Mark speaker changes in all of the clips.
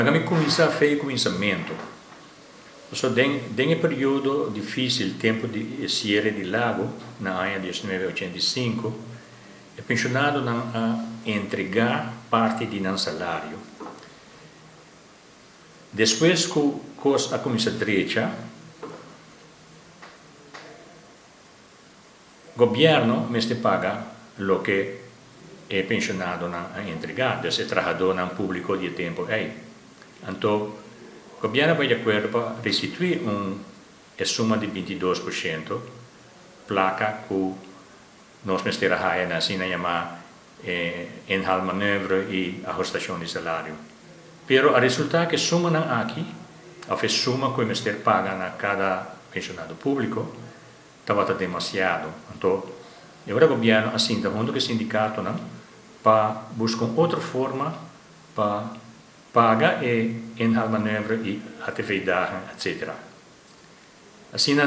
Speaker 1: Agora começar a fazer começamento. Só tem um período difícil, tempo de cierre de lago, na ano 1985, é pensionado a entregar parte de seu salário. Depois que a comissão direita, o governo me paga o que é pensionado a entregar, então é trabalhador no público de tempo aí. Então, o governo vai de acordo para restituir a soma de 22%, placa que nós me trabalhamos assim chamada enhal maneuver e ajustação de salário. Pero o resultado que suma aqui, a suma que me paga a cada pensionado público, estava demasiado. Então, agora o governo assim, junto com o sindicato, para buscar outra forma para pagar enhal maneuver e atividade, etc. Assim,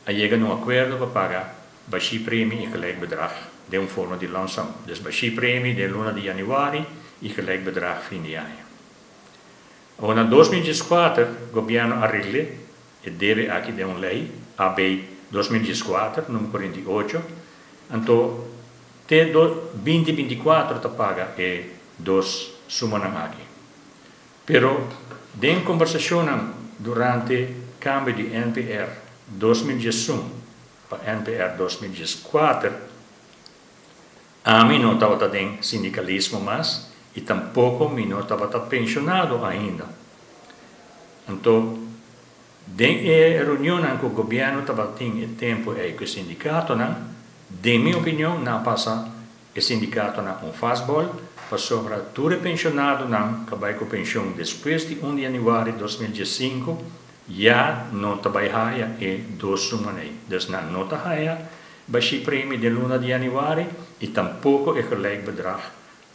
Speaker 1: chega a acordo para pagar baixo prêmio e gelijk bedrag de uma forma de lançamento. Dus baixo prêmio de 1 de januari e gelijk bedrag fim de ano. Agora, em 2014, o governo arregla e deve aqui de uma lei, AB 2014, número 48, então, até 2024 está paga e dos sumas aqui. Pero, em conversação durante o cambio de NPR 2011 para NPR 2014, a mim não estava tendo sindicalismo mais e tampouco me não estava pensionado ainda. Então, em reunião com o governo estava tendo tempo com o sindicato, de minha opinião, não passa o sindicato não faz bol para sobre todo pensionado que vai com pensão depois de 1 de janeiro de 2015 já não trabalha e dos sumanei. Então, não trabalha baixo prêmio de 1 de janeiro e tampouco é gelijk bedrag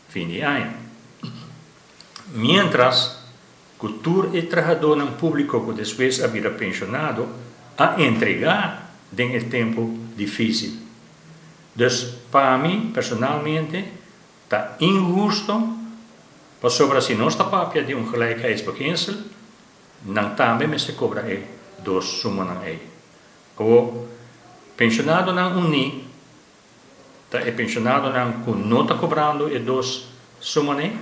Speaker 1: fim de ano. Mientras, cultura e trabalhador no público que depois havia pensionado a entregar em um tempo difícil. Então, para mim, personalmente, está injusto, para sobre se não está papia de gelijkheidsbeginsel, não também me se cobra dos sumas aí. O pensionado não uni, é pensionado não está cobrando dos sumas aí,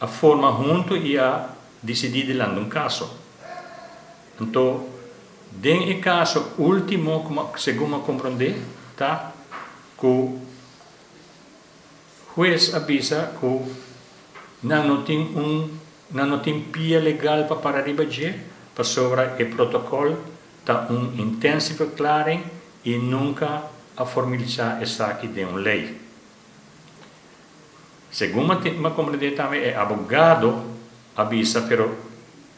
Speaker 1: a forma junto e a decidir lá num caso. Então, em caso último, segundo compreender, tá, que o juiz avisa que não tem pia legal para parar de bater, para sobre o protocolo, tá intensive verklaring e nunca a formalizar essa aqui de uma lei. Segundo me compreender também, é abogado avisa, pero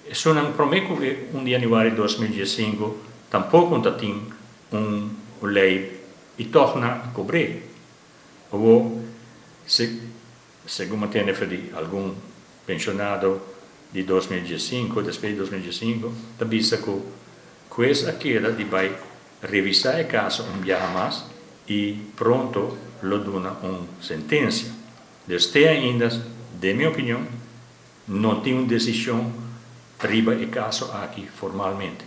Speaker 1: isso não promete que 1 de janeiro de 2015 tampouco não tem uma lei e torna a cobrir. Ou, segundo me de algum pensionado de 2015, depois de 2015, avisa que essa queda de vai revisar o caso dia mais e pronto lo dona uma sentença. Desde ainda, de minha opinião, não tem uma decisão riba o caso aqui formalmente.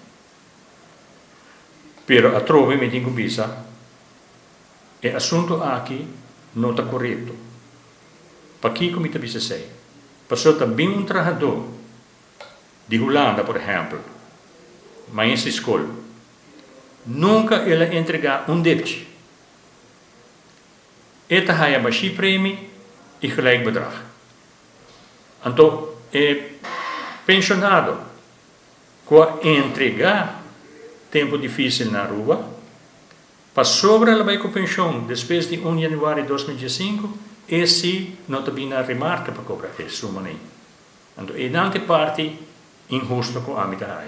Speaker 1: Pero a trove me tenho visa o assunto aqui não está correto. Para que como te sei? Passou também um trabalhador de Holanda, por exemplo, mas em escola, nunca ele entregar débito. Ele tem baixo prêmio e gelijk bedrag. Então, pensionado que entregar tempo difícil na rua, para sobre ela vai com pensão depois de 1 de janeiro de 2015, esse não tem na remarca para cobrar esse suma. Então, é parte injusto com a mitad.